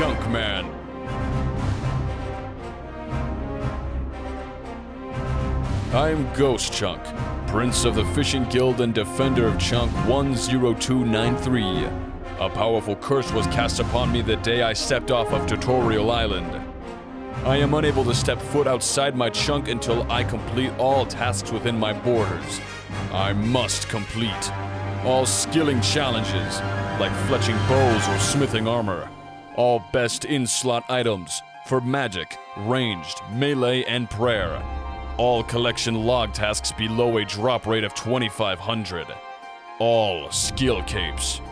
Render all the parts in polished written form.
Chunkman. I am Ghost-Chunk, Prince of the Fishing Guild and Defender of Chunk 10293. A powerful curse was cast upon me the day I stepped off of Tutorial Island. I am unable to step foot outside my chunk until I complete all tasks within my borders. I must complete all skilling challenges, like fletching bows or smithing armor. All best in-slot items for magic, ranged, melee, and prayer. All collection log tasks below a drop rate of 2500. All skill capes.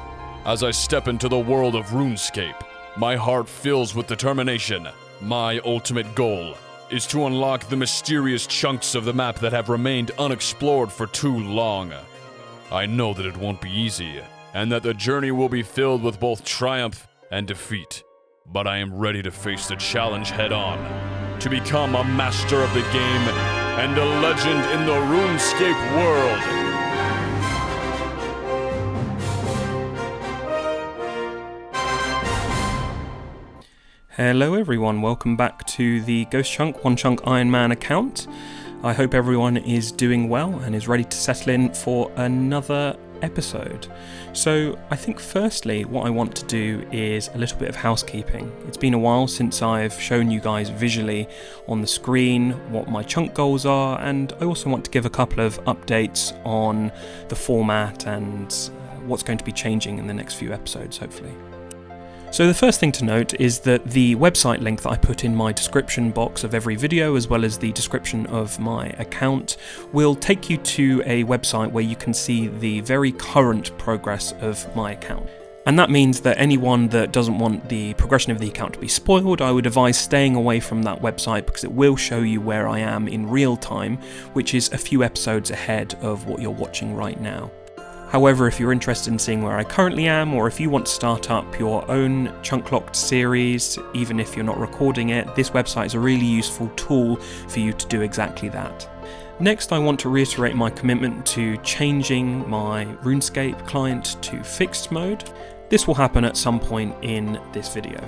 As I step into the world of RuneScape, my heart fills with determination. My ultimate goal is to unlock the mysterious chunks of the map that have remained unexplored for too long. I know that it won't be easy, and that the journey will be filled with both triumph and defeat. But I am ready to face the challenge head on, to become a master of the game and a legend in the RuneScape world. Hello everyone, welcome back to the Ghost-Chunk, One Chunk Iron Man account. I hope everyone is doing well and is ready to settle in for another episode. So I think firstly what I want to do is a little bit of housekeeping. It's been a while since I've shown you guys visually on the screen what my chunk goals are, and I also want to give a couple of updates on the format and what's going to be changing in the next few episodes, hopefully. So the first thing to note is that the website link that I put in my description box of every video, as well as the description of my account, will take you to a website where you can see the very current progress of my account. And that means that anyone that doesn't want the progression of the account to be spoiled, I would advise staying away from that website because it will show you where I am in real time, which is a few episodes ahead of what you're watching right now. However, if you're interested in seeing where I currently am, or if you want to start up your own Chunk Locked series, even if you're not recording it, this website is a really useful tool for you to do exactly that. Next, I want to reiterate my commitment to changing my RuneScape client to fixed mode. This will happen at some point in this video.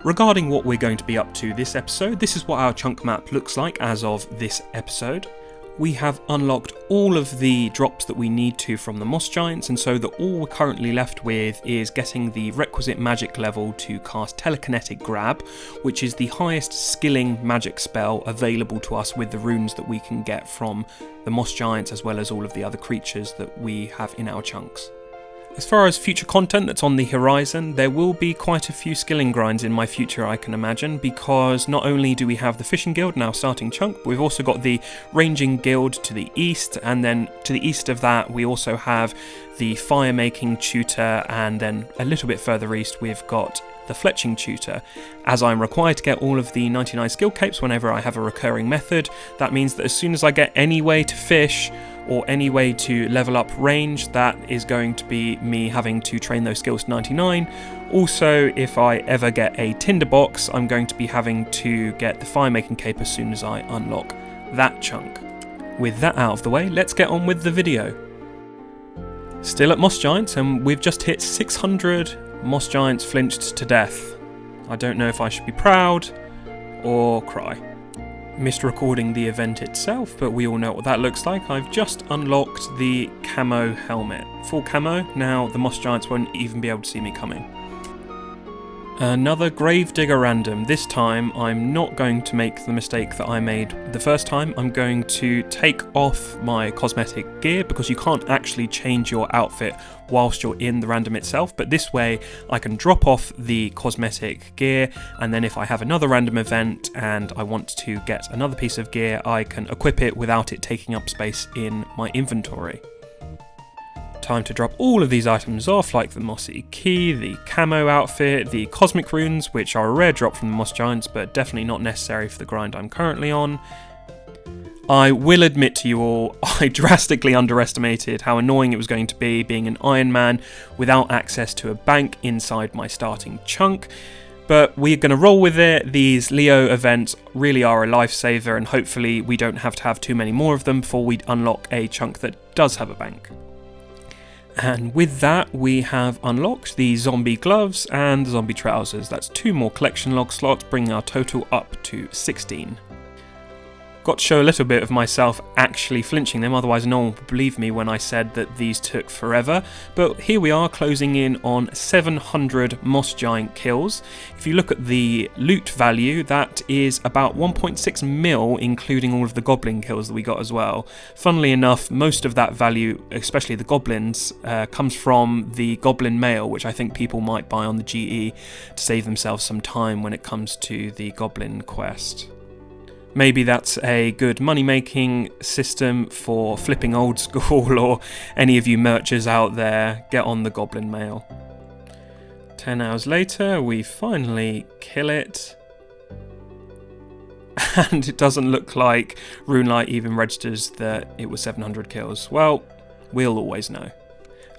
Regarding what we're going to be up to this episode, this is what our chunk map looks like as of this episode. We have unlocked all of the drops that we need to from the moss giants, and so that all we're currently left with is getting the requisite magic level to cast telekinetic grab, which is the highest skilling magic spell available to us with the runes that we can get from the moss giants, as well as all of the other creatures that we have in our chunks. As far as future content that's on the horizon, there will be quite a few skilling grinds in my future, I can imagine, because not only do we have the Fishing Guild now starting chunk, but we've also got the Ranging Guild to the east, and then to the east of that we also have the Fire Making Tutor, and then a little bit further east we've got the Fletching Tutor. As I'm required to get all of the 99 skill capes whenever I have a recurring method, that means that as soon as I get any way to fish, or any way to level up range, that is going to be me having to train those skills to 99. Also, if I ever get a tinderbox, I'm going to be having to get the fire making cape as soon as I unlock that chunk. With that out of the way, let's get on with the video. Still at Moss Giants, and we've just hit 600 Moss Giants flinched to death. I don't know if I should be proud or cry. Missed recording the event itself, but we all know what that looks like. I've just unlocked the camo helmet. Full camo, now the moss giants won't even be able to see me coming. Another Gravedigger random. This time I'm not going to make the mistake that I made the first time. I'm going to take off my cosmetic gear because you can't actually change your outfit whilst you're in the random itself, but this way I can drop off the cosmetic gear, and then if I have another random event and I want to get another piece of gear, I can equip it without it taking up space in my inventory. Time to drop all of these items off, like the mossy key, the camo outfit, the cosmic runes, which are a rare drop from the moss giants but definitely not necessary for the grind I'm currently on. I will admit to you all, I drastically underestimated how annoying it was going to be being an Iron Man without access to a bank inside my starting chunk. But we're going to roll with it. These Leo events really are a lifesaver, and hopefully we don't have to have too many more of them before we unlock a chunk that does have a bank. And with that, we have unlocked the zombie gloves and the zombie trousers. That's 2 more collection log slots, bringing our total up to 16. Got to show a little bit of myself actually flinching them, otherwise no one would believe me when I said that these took forever. But here we are, closing in on 700 moss giant kills. If you look at the loot value, that is about 1.6 mil, including all of the goblin kills that we got as well. Funnily enough, most of that value, especially the goblins, comes from the goblin mail, which I think people might buy on the GE to save themselves some time when it comes to the goblin quest. Maybe that's a good money-making system for flipping old school, or any of you merchers out there, get on the goblin mail. 10 hours later, we finally kill it. And it doesn't look like RuneLite even registers that it was 700 kills. Well, we'll always know.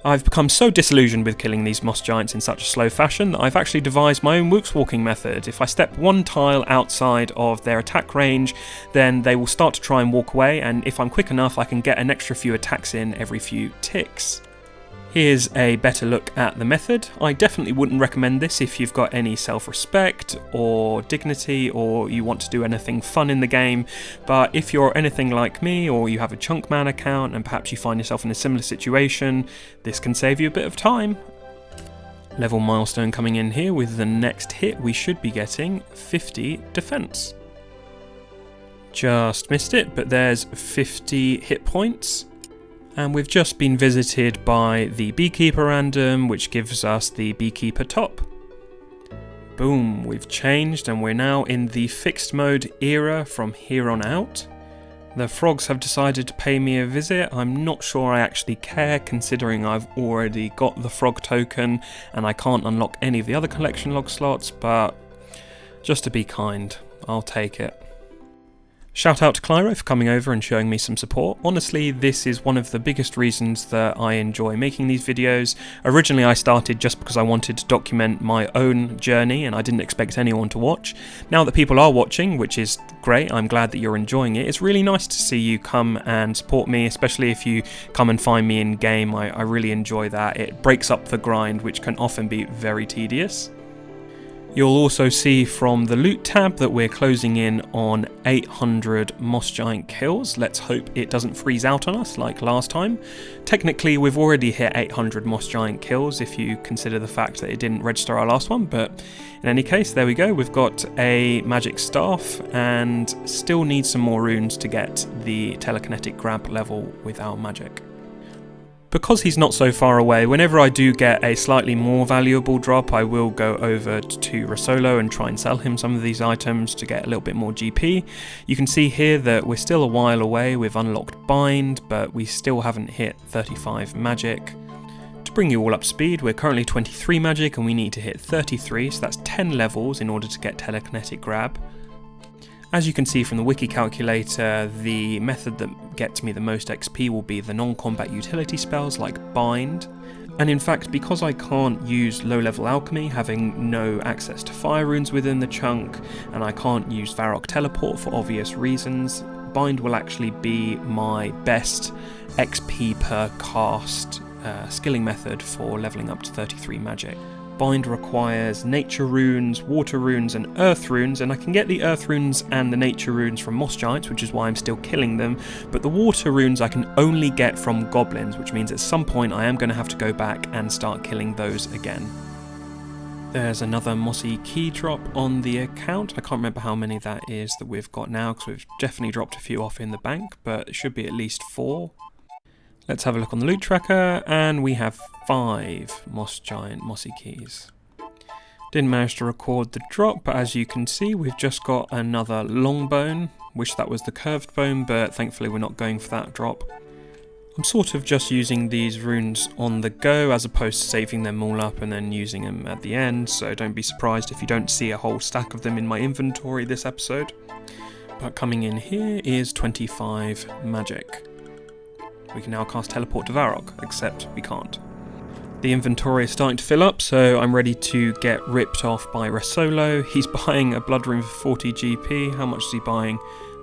I've become so disillusioned with killing these moss giants in such a slow fashion that I've actually devised my own Wooks walking method. If I step 1 tile outside of their attack range, then they will start to try and walk away, and if I'm quick enough I can get an extra few attacks in every few ticks. Here's a better look at the method. I definitely wouldn't recommend this if you've got any self-respect or dignity, or you want to do anything fun in the game, but if you're anything like me, or you have a Chunkman account and perhaps you find yourself in a similar situation, this can save you a bit of time. Level milestone coming in here. With the next hit we should be getting 50 defense. Just missed it, but there's 50 hit points. And we've just been visited by the Beekeeper random, which gives us the Beekeeper top. Boom, we've changed and we're now in the fixed mode era from here on out. The frogs have decided to pay me a visit. I'm not sure I actually care, considering I've already got the frog token and I can't unlock any of the other collection log slots, but just to be kind, I'll take it. Shout out to Clyro for coming over and showing me some support. Honestly, this is one of the biggest reasons that I enjoy making these videos. Originally I started just because I wanted to document my own journey and I didn't expect anyone to watch. Now that people are watching, which is great, I'm glad that you're enjoying it. It's really nice to see you come and support me, especially if you come and find me in game. I really enjoy that. It breaks up the grind, which can often be very tedious. You'll also see from the loot tab that we're closing in on 800 moss giant kills. Let's hope it doesn't freeze out on us like last time. Technically we've already hit 800 moss giant kills if you consider the fact that it didn't register our last one, but in any case, there we go. We've got a magic staff and still need some more runes to get the telekinetic grab level with our magic. Because he's not so far away, whenever I do get a slightly more valuable drop, I will go over to Rasolo and try and sell him some of these items to get a little bit more GP. You can see here that we're still a while away. We've unlocked Bind, but we still haven't hit 35 magic. To bring you all up to speed, we're currently 23 magic and we need to hit 33, so that's 10 levels in order to get telekinetic grab. As you can see from the wiki calculator, the method that gets me the most XP will be the non-combat utility spells like Bind. And in fact, because I can't use low-level alchemy, having no access to fire runes within the chunk, and I can't use Varrock teleport for obvious reasons, Bind will actually be my best XP per cast skilling method for leveling up to 33 magic. Bind requires nature runes, water runes and earth runes, and I can get the earth runes and the nature runes from moss giants, which is why I'm still killing them, but the water runes I can only get from goblins, which means at some point I am going to have to go back and start killing those again. There's another mossy key drop on the account. I can't remember how many that is that we've got now, because we've definitely dropped a few off in the bank, but it should be at least 4. Let's have a look on the loot tracker, and we have 5 moss giant mossy keys. Didn't manage to record the drop, but as you can see, we've just got another long bone. Wish that was the curved bone, but thankfully we're not going for that drop. I'm sort of just using these runes on the go, as opposed to saving them all up and then using them at the end, so don't be surprised if you don't see a whole stack of them in my inventory this episode. But coming in here is 25 magic. We can now cast Teleport to Varrock, except we can't. The inventory is starting to fill up, so I'm ready to get ripped off by Rasolo. He's buying a blood rune for 40 GP. How much is he buying?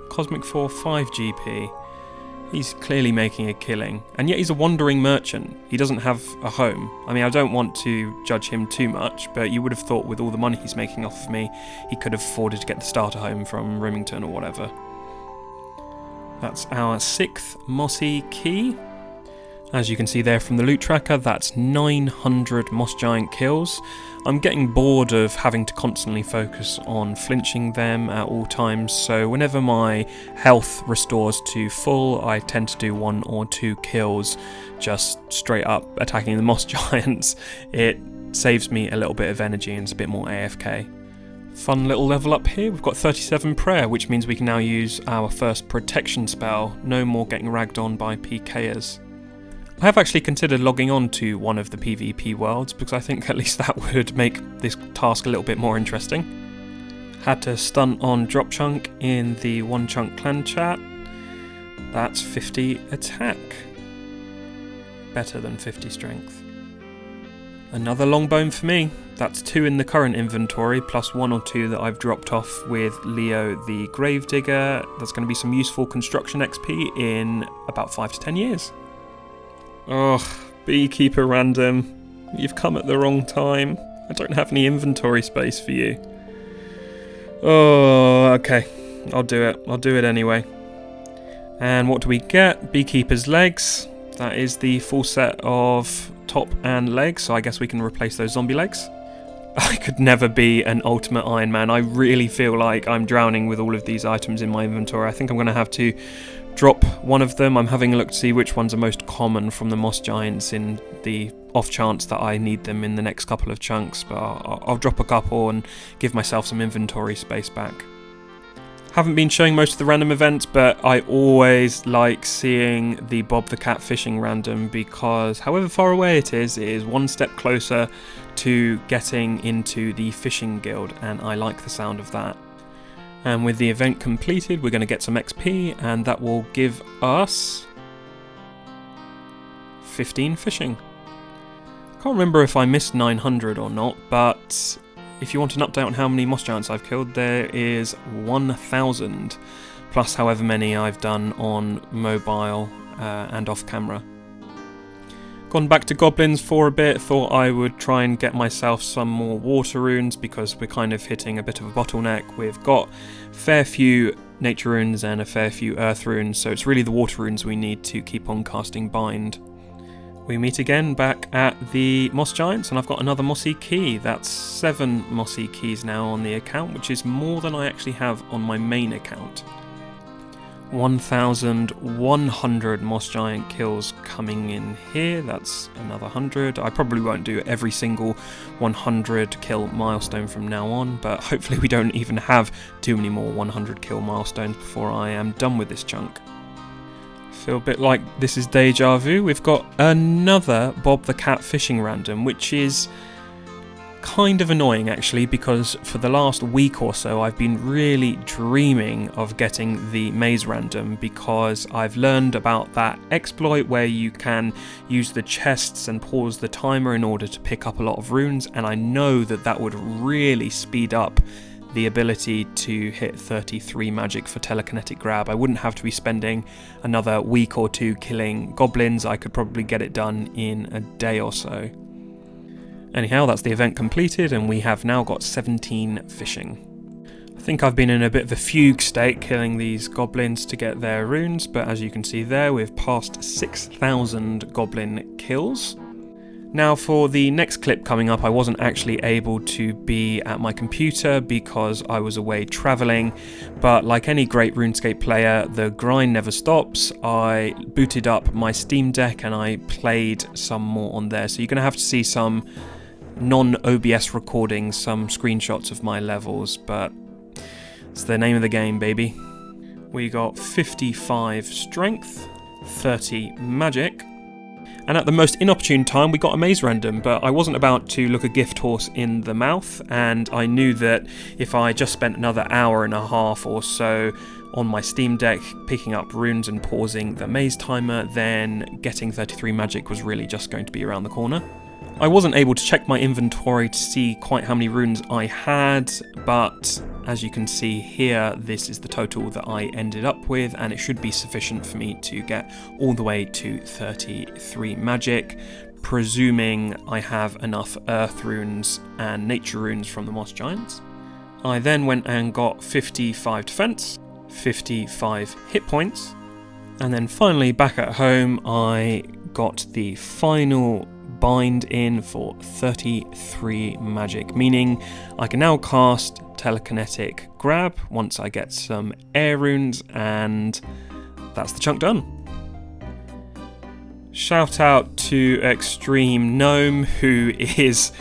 Cosmic for 5 GP. He's clearly making a killing, and yet he's a wandering merchant. He doesn't have a home. I mean, I don't want to judge him too much, but you would have thought with all the money he's making off of me, he could have afforded to get the starter home from Remington or whatever. That's our 6th mossy key. As you can see there from the loot tracker, that's 900 moss giant kills. I'm getting bored of having to constantly focus on flinching them at all times, so whenever my health restores to full, I tend to do 1 or 2 kills just straight up attacking the moss giants. It saves me a little bit of energy and it's a bit more AFK. Fun little level up here, we've got 37 prayer, which means we can now use our first protection spell. No more getting ragged on by PKers. I have actually considered logging on to one of the PvP worlds because I think at least that would make this task a little bit more interesting. Had to stunt on Drop Chunk in the One Chunk clan chat. That's 50 attack. Better than 50 strength. Another longbone for me. That's 2 in the current inventory, plus 1 or 2 that I've dropped off with Leo the Gravedigger. That's going to be some useful construction XP in about 5 to 10 years. Oh, Beekeeper random. You've come at the wrong time. I don't have any inventory space for you. Oh, okay. I'll do it. I'll do it anyway. And what do we get? Beekeeper's legs. That is the full set of top and legs, so I guess we can replace those zombie legs. I could never be an ultimate Iron Man. I really feel like I'm drowning with all of these items in my inventory. I think I'm going to have to drop one of them. I'm having a look to see which ones are most common from the moss giants in the off chance that I need them in the next couple of chunks, but I'll drop a couple and give myself some inventory space back. Haven't been showing most of the random events, but I always like seeing the Bob the Cat fishing random because however far away it is one step closer to getting into the fishing guild, and I like the sound of that. And with the event completed, we're going to get some XP, and that will give us 15 fishing. Can't remember if I missed 900 or not, but if you want an update on how many moss giants I've killed, there is 1,000, plus however many I've done on mobile and off camera. Gone back to goblins for a bit, thought I would try and get myself some more water runes because we're kind of hitting a bit of a bottleneck. We've got a fair few nature runes and a fair few earth runes, so it's really the water runes we need to keep on casting bind. We meet again back at the moss giants, and I've got another mossy key. That's 7 mossy keys now on the account, which is more than I actually have on my main account. 1,100 moss giant kills coming in here. That's another 100. I probably won't do every single 100 kill milestone from now on, but hopefully we don't even have too many more 100 kill milestones before I am done with this chunk. Feel a bit like this is deja vu. We've got another Bob the Cat fishing random, which is kind of annoying actually, because for the last week or so I've been really dreaming of getting the maze random, because I've learned about that exploit where you can use the chests and pause the timer in order to pick up a lot of runes, and I know that that would really speed up the ability to hit 33 magic for telekinetic grab. I wouldn't have to be spending another week or 2 killing goblins. I could probably get it done in a day or so. Anyhow, that's the event completed, and we have now got 17 fishing. I think I've been in a bit of a fugue state killing these goblins to get their runes, but as you can see there, we've passed 6,000 goblin kills. Now for the next clip coming up, I wasn't actually able to be at my computer because I was away travelling, but like any great RuneScape player, the grind never stops. I booted up my Steam Deck and I played some more on there, so you're going to have to see some non-OBS recordings, some screenshots of my levels, but it's the name of the game, baby. We got 55 strength, 30 magic, and at the most inopportune time we got a maze random, but I wasn't about to look a gift horse in the mouth, and I knew that if I just spent another hour and a half or so on my Steam Deck picking up runes and pausing the maze timer, then getting 33 magic was really just going to be around the corner. I wasn't able to check my inventory to see quite how many runes I had, but as you can see here, this is the total that I ended up with, and it should be sufficient for me to get all the way to 33 magic, presuming I have enough earth runes and nature runes from the moss giants. I then went and got 55 defense, 55 hit points, and then finally back at home I got the final bind in for 33 magic, meaning I can now cast telekinetic grab once I get some air runes, and that's the chunk done. Shout out to Extreme Gnome, who is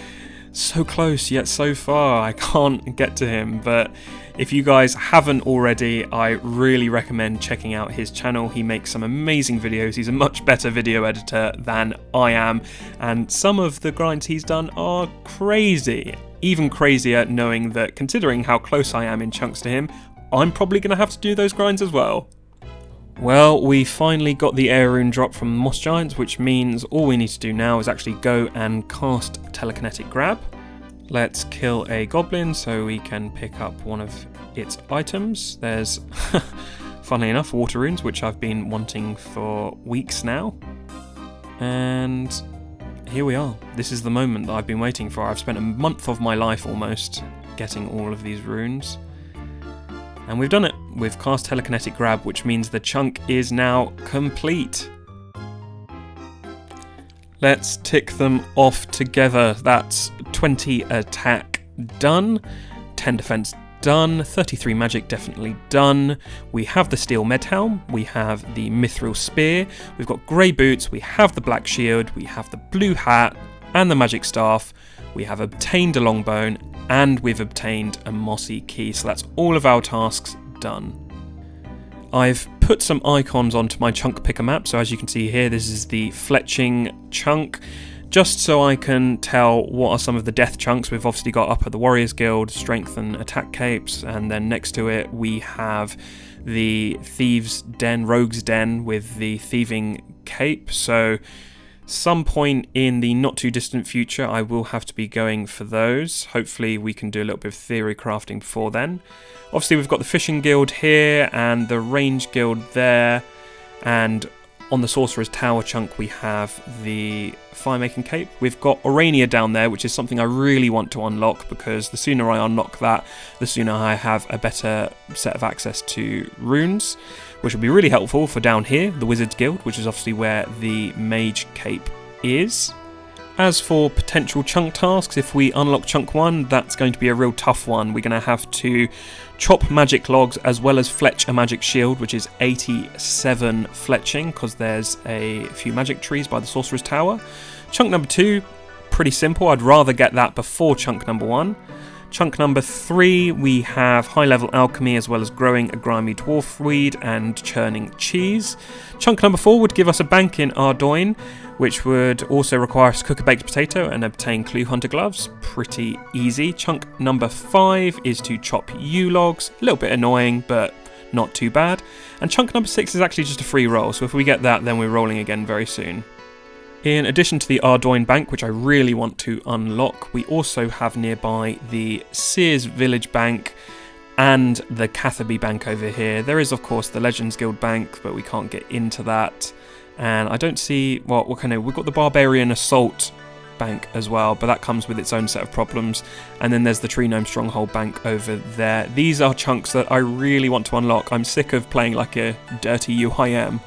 so close yet so far. I can't get to him, but if you guys haven't already, I really recommend checking out his channel. He makes some amazing videos. He's a much better video editor than I am, and some of the grinds he's done are crazy. Even crazier knowing that, considering how close I am in chunks to him, I'm probably going to have to do those grinds as well. Well, we finally got the air rune drop from Moss Giants, which means all we need to do now is actually go and cast telekinetic grab. Let's kill a goblin so we can pick up one of its items. There's, funnily enough, water runes, which I've been wanting for weeks now. And here we are. This is the moment that I've been waiting for. I've spent a month of my life almost getting all of these runes. And we've done it. We've cast telekinetic grab, which means the chunk is now complete. Let's tick them off together. That's 20 attack done, 10 defense done, 33 magic definitely done. We have the steel med helm, we have the mithril spear, we've got grey boots, we have the black shield, we have the blue hat and the magic staff. We have obtained a longbone and we've obtained a mossy key. So that's all of our tasks done. I've put some icons onto my chunk picker map, so as you can see here, this is the fletching chunk, just so I can tell what are some of the death chunks. We've obviously got up at the Warriors Guild, strength and attack capes, and then next to it we have the Thieves' Den, Rogue's Den with the thieving cape, so some point in the not too distant future I will have to be going for those. Hopefully we can do a little bit of theory crafting before then. Obviously we've got the Fishing Guild here and the Range Guild there, and on the Sorcerer's Tower chunk we have the Firemaking Cape. We've got Orania down there, which is something I really want to unlock, because the sooner I unlock that, the sooner I have a better set of access to runes, which will be really helpful for down here, the Wizard's Guild, which is obviously where the Mage Cape is. As for potential chunk tasks, if we unlock chunk 1, that's going to be a real tough one. We're going to have to chop magic logs as well as fletch a magic shield, which is 87 fletching, because there's a few magic trees by the Sorcerer's Tower. Chunk number 2, pretty simple. I'd rather get that before chunk number 1. Chunk number 3, we have high level alchemy as well as growing a grimy dwarf weed and churning cheese. Chunk number 4 would give us a bank in Ardoin, which would also require us to cook a baked potato and obtain clue hunter gloves. Pretty easy. Chunk number 5 is to chop yew logs. A little bit annoying, but not too bad. And chunk number 6 is actually just a free roll, so if we get that, then we're rolling again very soon. In addition to the Ardoin Bank, which I really want to unlock, we also have nearby the Sears Village Bank and the Catherby Bank over here. There is, of course, the Legends Guild Bank, but we can't get into that. And I don't see, well, what kind of, we've got the Barbarian Assault Bank as well, but that comes with its own set of problems. And then there's the Tree Gnome Stronghold Bank over there. These are chunks that I really want to unlock. I'm sick of playing like a dirty UIM.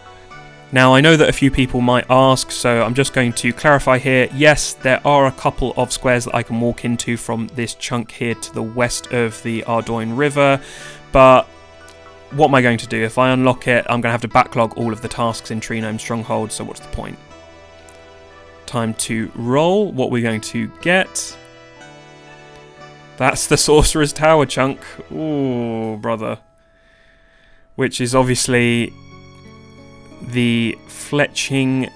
Now, I know that a few people might ask, so I'm just going to clarify here. Yes, there are a couple of squares that I can walk into from this chunk here to the west of the Ardoin River, but what am I going to do? If I unlock it, I'm going to have to backlog all of the tasks in Tree Gnome Stronghold, so what's the point? Time to roll. What we're going to get. That's the Sorcerer's Tower chunk. Ooh, brother. Which is obviously the fletching,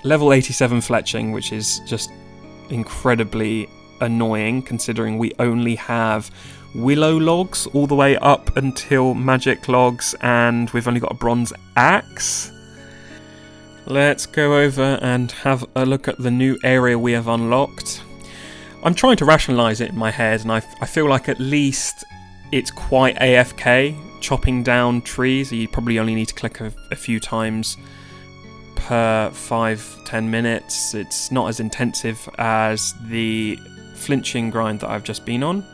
level 87 fletching, which is just incredibly annoying considering we only have willow logs all the way up until magic logs, and we've only got a bronze axe. Let's go over and have a look at the new area we have unlocked. I'm trying to rationalise it in my head, and I feel like at least it's quite AFK, chopping down trees. You probably only need to click a few times per 5-10 minutes. It's not as intensive as the flinching grind that I've just been on.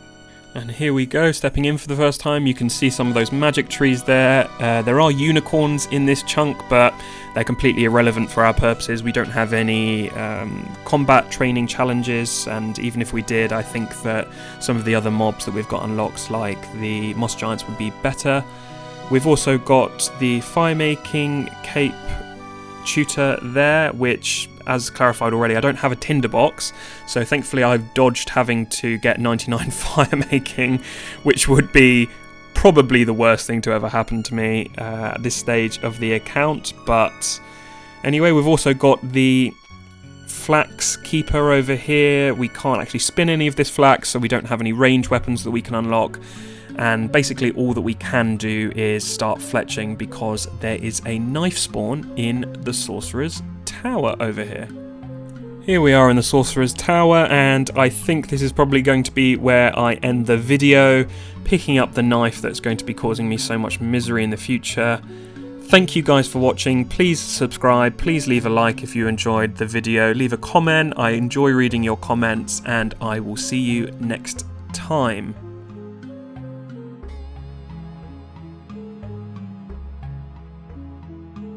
And here we go, stepping in for the first time. You can see some of those magic trees there. There are unicorns in this chunk, but they're completely irrelevant for our purposes. We don't have any combat training challenges, and even if we did, I think that some of the other mobs that we've got unlocked, like the moss giants, would be better. We've also got the fire-making cape tutor there, which, as clarified already, I don't have a tinderbox, so thankfully I've dodged having to get 99 fire making, which would be probably the worst thing to ever happen to me at this stage of the account. But anyway, we've also got the flax keeper over here. We can't actually spin any of this flax, so we don't have any range weapons that we can unlock. And basically all that we can do is start fletching, because there is a knife spawn in the Sorcerer's Tower over here. Here we are in the Sorcerer's Tower, and I think this is probably going to be where I end the video, picking up the knife that's going to be causing me so much misery in the future. Thank you guys for watching. Please subscribe, please leave a like if you enjoyed the video, leave a comment. I enjoy reading your comments, and I will see you next time.